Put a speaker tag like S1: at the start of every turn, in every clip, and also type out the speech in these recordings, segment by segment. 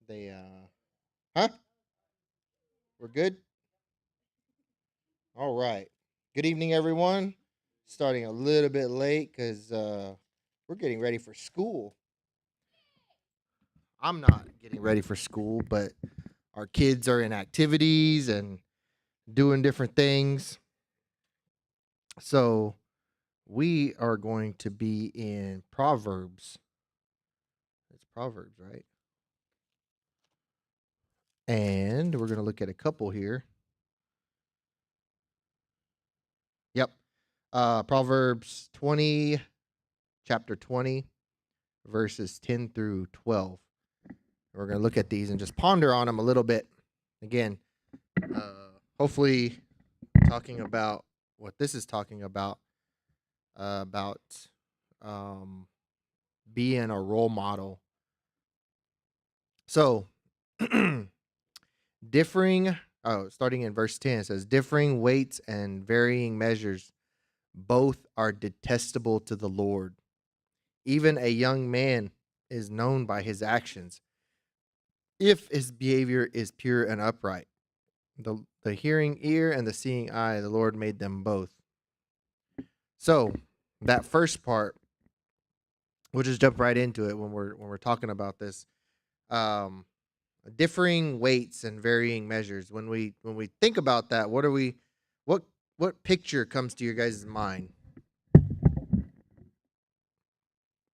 S1: They huh? We're good? All right. Good evening everyone. Starting a little bit late cuz we're getting ready for school. I'm not getting ready for school, but our kids are in activities and doing different things. So, we are going to be in Proverbs. It's Proverbs, right? And we're going to look at a couple here. Yep. Proverbs 20, chapter 20, verses 10 through 12. We're going to look at these and just ponder on them a little bit. Again, hopefully, talking about what this is talking about um, being a role model. So, differing, starting in verse 10, it says, differing weights and varying measures, both are detestable to the Lord. Even a young man is known by his actions if his behavior is pure and upright. The hearing ear and the seeing eye, the Lord made them both. So that first part, we'll just jump right into it when we're talking about this. Um, Differing weights and varying measures. When we think about that, what what picture comes to your guys' mind?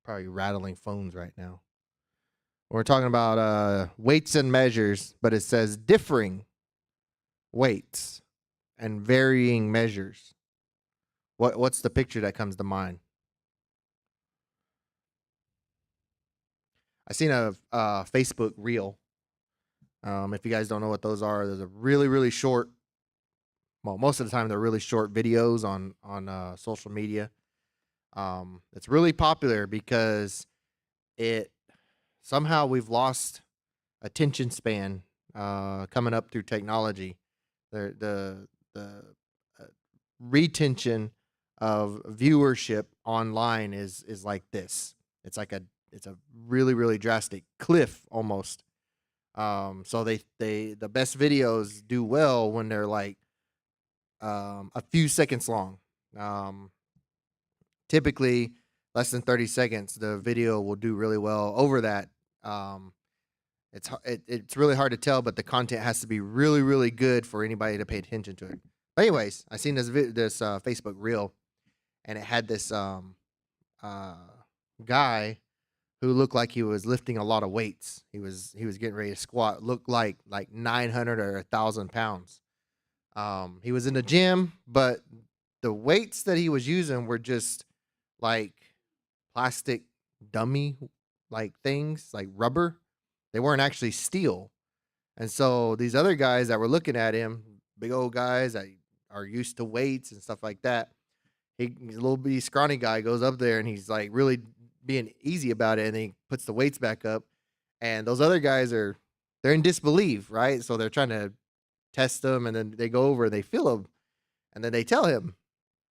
S1: Probably rattling phones right now. We're talking about weights and measures, but it says differing weights and varying measures. What's the picture that comes to mind? I seen a Facebook reel. If you guys don't know what those are, there's a really short. Well, most of the time they're really short videos on social media. It's really popular because it somehow we've lost attention span coming up through technology. The uh, retention of viewership online is like this. It's like a really drastic cliff almost. So they the best videos do well when they're like a few seconds long. Um, Typically less than 30 seconds. The video will do really well over that. Um, it's really hard to tell, but the content has to be really good for anybody to pay attention to it. But anyways, I seen this Facebook reel, and it had this uh, guy who looked like he was lifting a lot of weights. He was getting ready to squat. Looked like 900 or 1,000 pounds. He was in the gym, but the weights that he was using were just like plastic dummy like things, like rubber. They weren't actually steel. And so these other guys that were looking at him, big old guys that are used to weights and stuff like that, he's a little bitty scrawny guy goes up there and he's like really being easy about it, and then he puts the weights back up. And those other guys they're in disbelief, right? So they're trying to test them, and then they go over and they feel them, and then they tell him,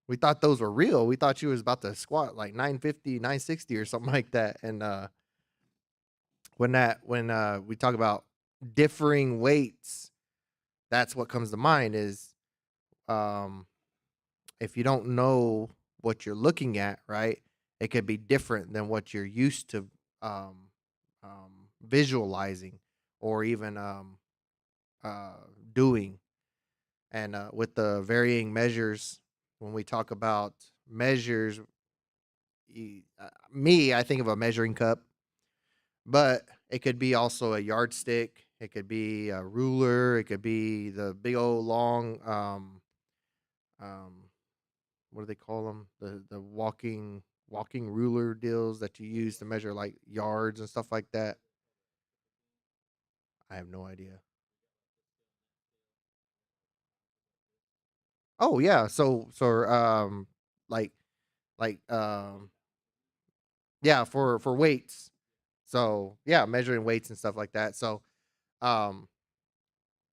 S1: "We thought those were real. We thought you was about to squat like 950, 960 or something like that." And when we talk about differing weights, that's what comes to mind is um if you don't know what you're looking at, right? It could be different than what you're used to um visualizing or even uh doing. And with the varying measures, when we talk about measures, me, I think of a measuring cup, but it could be also a yardstick. It could be a ruler. It could be the big old long, um, what do they call them? The walking ruler deals that you use to measure like yards and stuff like that. I have no idea. Oh yeah, so like like yeah, for weights. So yeah, measuring weights and stuff like that. So um,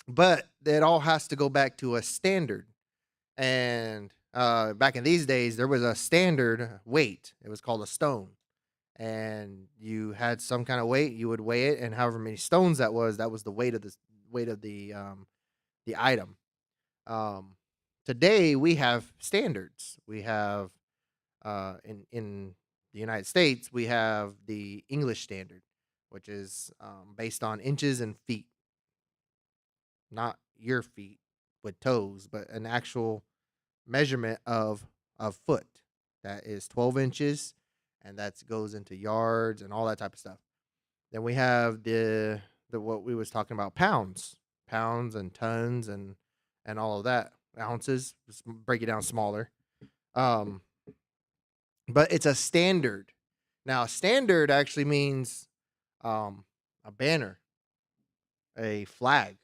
S1: but it all has to go back to a standard. And back in these days, there was a standard weight. It was called a stone, and you had some kind of weight, you would weigh it, and however many stones that was the weight of the item. Um, Today we have standards. We have in the United States we have the English standard, which is based on inches and feet, not your feet with toes, but an actual measurement of foot that is 12 inches, and that goes into yards and all that type of stuff. Then we have the what we was talking about, pounds and tons and all of that, ounces. Just break it down smaller. Um, but it's a standard. Now, a standard actually means um, a banner, a flag.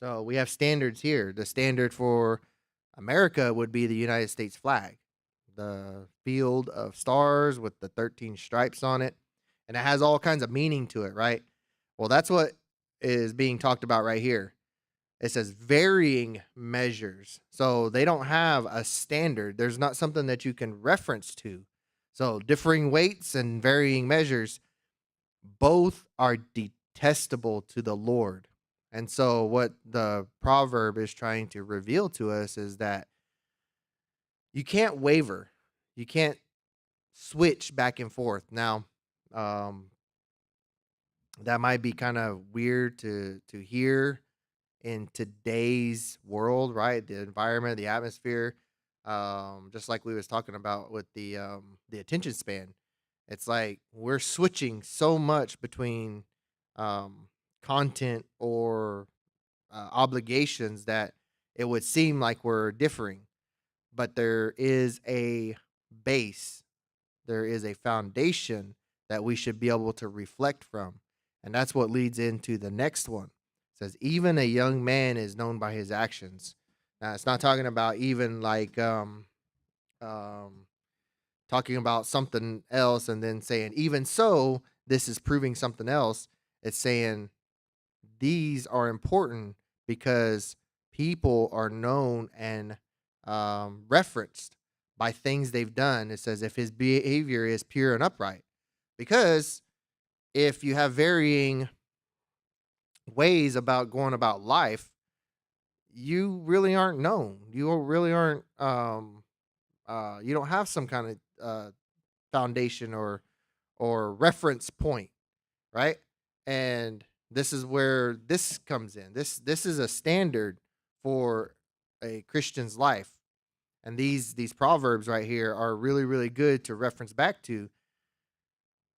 S1: So we have standards here. The standard for America would be the United States flag, the field of stars with the 13 stripes on it. And it has all kinds of meaning to it, right? Well, that's what is being talked about right here. It says varying measures. So they don't have a standard. There's not something that you can reference to. So differing weights and varying measures, both are detestable to the Lord. And so what the proverb is trying to reveal to us is that you can't waver. You can't switch back and forth. Now, um, that might be kind of weird to hear in today's world, right? The environment, the atmosphere, just like we was talking about with the attention span. It's like we're switching so much between um, content or obligations that it would seem like we're differing, but there is a base, there is a foundation that we should be able to reflect from. And that's what leads into the next one. It says, even a young man is known by his actions. Now, it's not talking about even like um, talking about something else and then saying, even so, this is proving something else. It's saying these are important because people are known and referenced by things they've done. It says if his behavior is pure and upright. Because if you have varying ways about going about life, you really aren't known. You really aren't. You don't have some kind of foundation or reference point, right? And this is where this comes in. This is a standard for a Christian's life. And these proverbs right here are really really good to reference back to,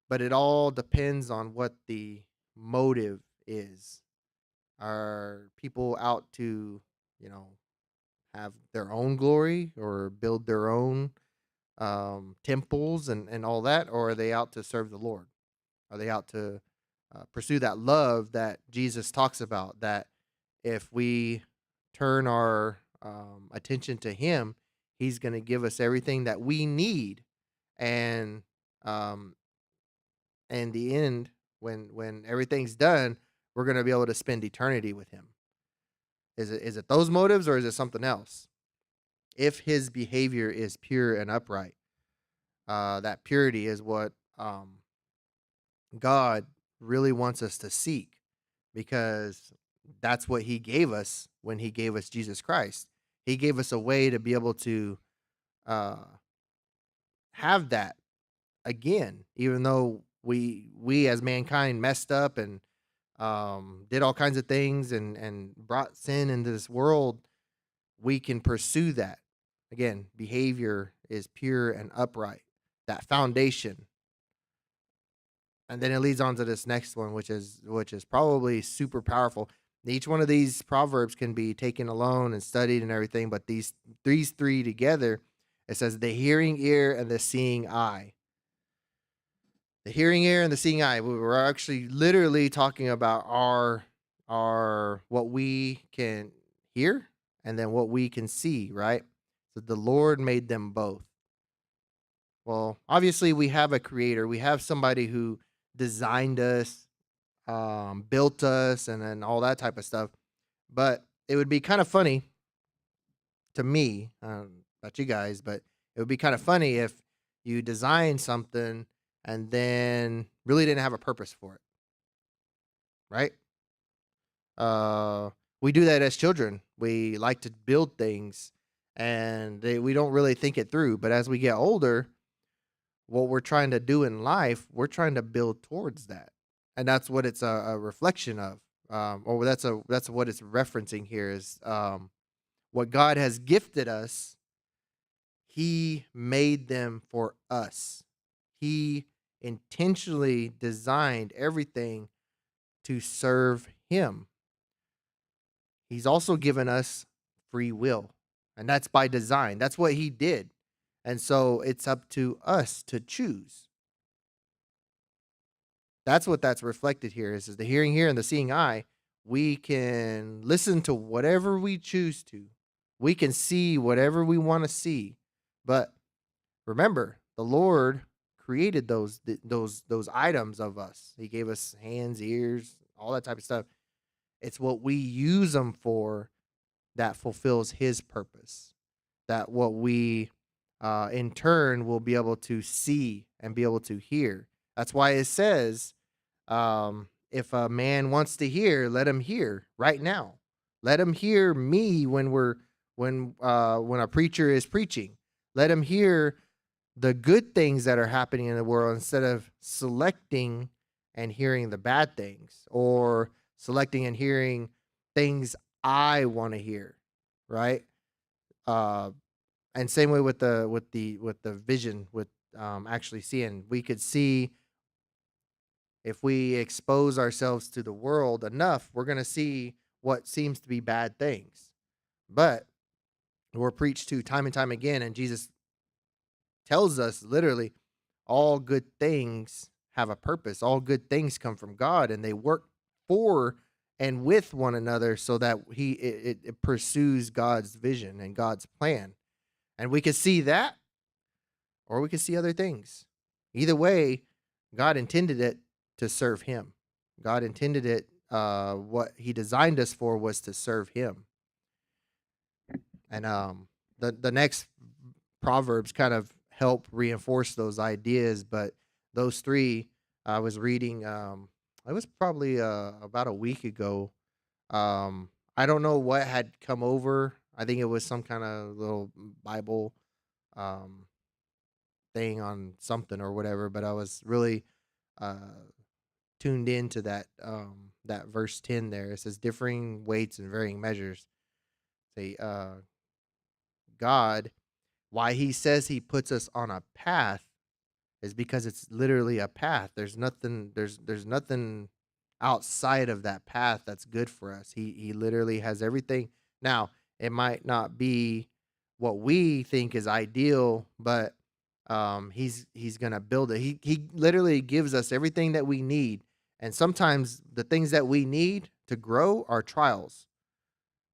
S1: but it all depends on what the motive is. Are people out to, you know, have their own glory or build their own temples and all that, or are they out to serve the Lord? Are they out to pursue that love that Jesus talks about? That if we turn our attention to Him, He's going to give us everything that we need, and um, in the end, when everything's done, we're going to be able to spend eternity with Him. Is it those motives or is it something else? If His behavior is pure and upright, that purity is what God really wants us to seek, because that's what He gave us when He gave us Jesus Christ. He gave us a way to be able to uh, have that again, even though we as mankind messed up and did all kinds of things and brought sin into this world. We can pursue that again. Behavior is pure and upright. That foundation, and then it leads on to this next one, which is probably super powerful. Each one of these proverbs can be taken alone and studied and everything, but these three together, it says the hearing ear and the seeing eye. The hearing ear and the seeing eye. We were actually literally talking about our what we can hear and then what we can see, right? So the Lord made them both. Well, obviously we have a creator. We have somebody who designed us, built us, and then all that type of stuff. But it would be kind of funny to me, not you guys, but it would be kind of funny if you design something and then really didn't have a purpose for it, right? Uh, we do that as children. We like to build things, and we don't really think it through. But as we get older, what we're trying to do in life, we're trying to build towards that, and that's what it's a reflection of. Or that's what it's referencing here is what God has gifted us. He made them for us. He intentionally designed everything to serve Him. He's also given us free will, and that's by design. That's what He did. And so it's up to us to choose. That's what that's reflected here is the hearing ear and the seeing eye. We can listen to whatever we choose to. We can see whatever we want to see. But remember, the Lord created those items of us. He gave us hands, ears, all that type of stuff. It's what we use them for that fulfills His purpose. That what we in turn will be able to see and be able to hear. That's why it says, if a man wants to hear, let him hear right now. Let him hear me when a preacher is preaching. Let him hear the good things that are happening in the world instead of selecting and hearing the bad things, or selecting and hearing things I want to hear, right? Uh, and same way with the vision with actually seeing. We could see if we expose ourselves to the world enough, we're going to see what seems to be bad things. But we're preached to time and time again, and Jesus tells us literally all good things have a purpose. All good things come from God, and they work for and with one another so that it pursues God's vision and God's plan. And we can see that, or we can see other things. Either way, God intended it to serve Him. God intended it. What He designed us for was to serve Him. And the next proverbs kind of help reinforce those ideas. But those three, I was reading. It was probably about a week ago. I don't know what had come over. I think it was some kind of little Bible um, thing on something or whatever. But I was really uh, tuned into that verse 10 there. It says differing weights and varying measures. Say God, why He says He puts us on a path is because it's literally a path. There's nothing outside of that path that's good for us. He literally has everything. Now, it might not be what we think is ideal, but he's going to build it. He literally gives us everything that we need. And sometimes the things that we need to grow are trials.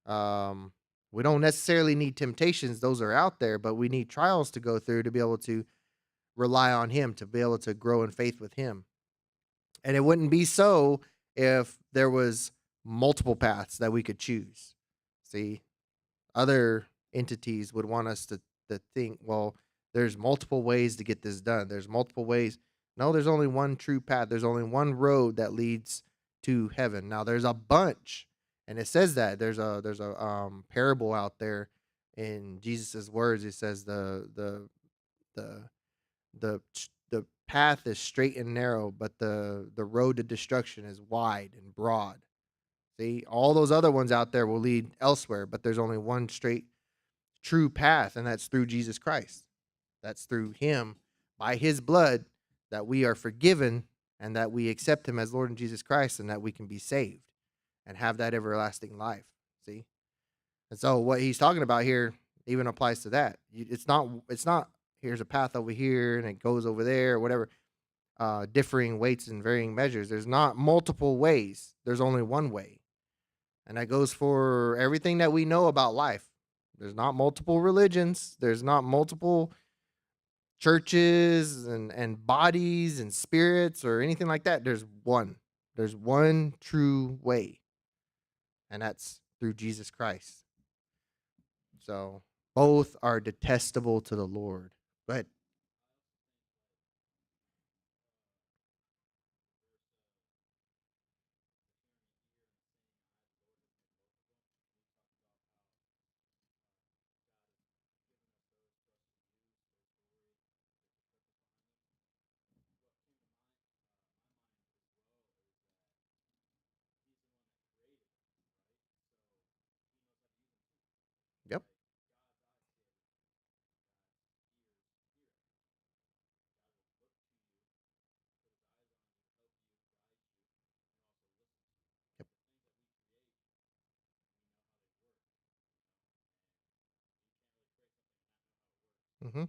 S1: Um we don't necessarily need temptations, those are out there, but we need trials to go through to be able to rely on Him, to be able to grow in faith with Him. And it wouldn't be so if there was multiple paths that we could choose. See, other entities would want us to think, well, there's multiple ways to get this done. There's multiple ways. No, there's only one true path. There's only one road that leads to heaven. Now there's a bunch, and it says that there's a parable out there in Jesus's words. It says the the path is straight and narrow, but the road to destruction is wide and broad. See, all those other ones out there will lead elsewhere, but there's only one straight true path, and that's through Jesus Christ. That's through Him, by His blood, that we are forgiven and that we accept Him as Lord and Jesus Christ, and that we can be saved and have that everlasting life. See? And so what He's talking about here even applies to that. It's not here's a path over here and it goes over there or whatever. Differing weights and varying measures. There's not multiple ways. There's only one way. And that goes for everything that we know about life. There's not multiple religions. There's not multiple churches and bodies and spirits or anything like that. There's one. There's one true way. And that's through Jesus Christ. So both are detestable to the Lord. But Mm-hmm.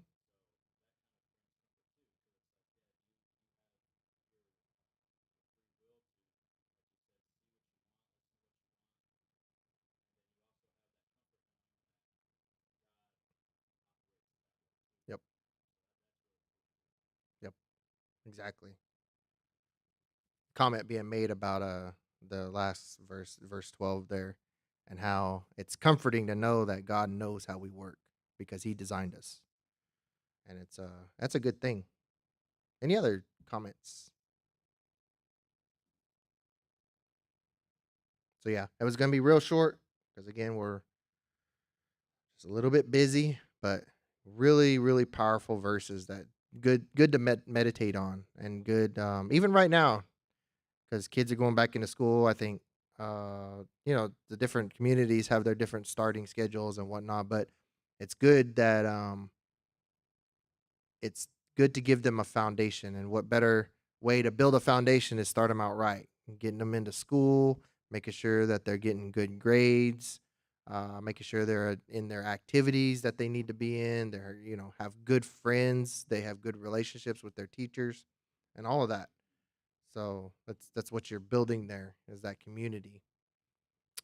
S1: Yep. Yep. Exactly. Comment being made about the last verse 12 there, and how it's comforting to know that God knows how we work because he designed us. And it's that's a good thing. Any other comments? So yeah, it was gonna be real short because again we're just a little bit busy, but really really powerful verses that good to meditate on, and good even right now because kids are going back into school. I think the different communities have their different starting schedules and whatnot, but it's good that it's good to give them a foundation. And what better way to build a foundation is start them out right, getting them into school, making sure that they're getting good grades, making sure they're in their activities that they need to be in. They're have good friends, they have good relationships with their teachers, and all of that. So that's what you're building there, is that community.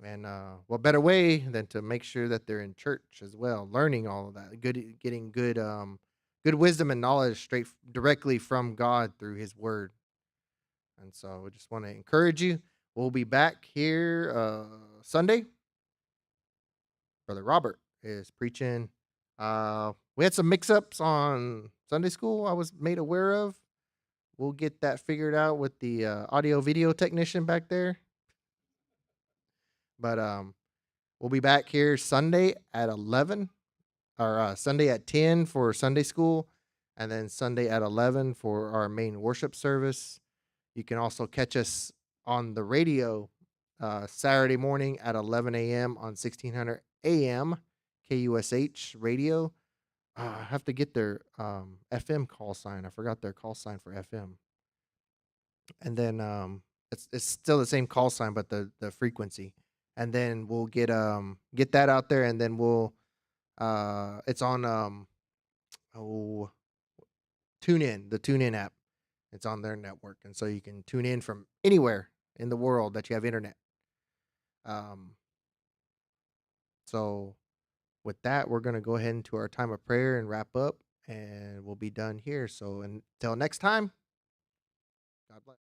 S1: And what better way than to make sure that they're in church as well, learning all of that, getting good wisdom and knowledge directly from God through His Word. And so I just want to encourage you. We'll be back here Sunday. Brother Robert is preaching. We had some mix-ups on Sunday school I was made aware of. We'll get that figured out with the audio video technician back there. But we'll be back here Sunday at 11, or Sunday at 10 for Sunday school, and then Sunday at 11 for our main worship service. You can also catch us on the radio Saturday morning at 11 a.m. on 1600 a.m. KUSH radio. I have to get their FM call sign. I forgot their call sign for FM. And then it's still the same call sign, but the frequency. And then we'll get that out there, and then we'll it's on oh tune in the tune in app. It's on their network, and so you can tune in from anywhere in the world that you have internet. um so with that, we're going to go ahead into our time of prayer and wrap up, and we'll be done here. So until next time, God bless.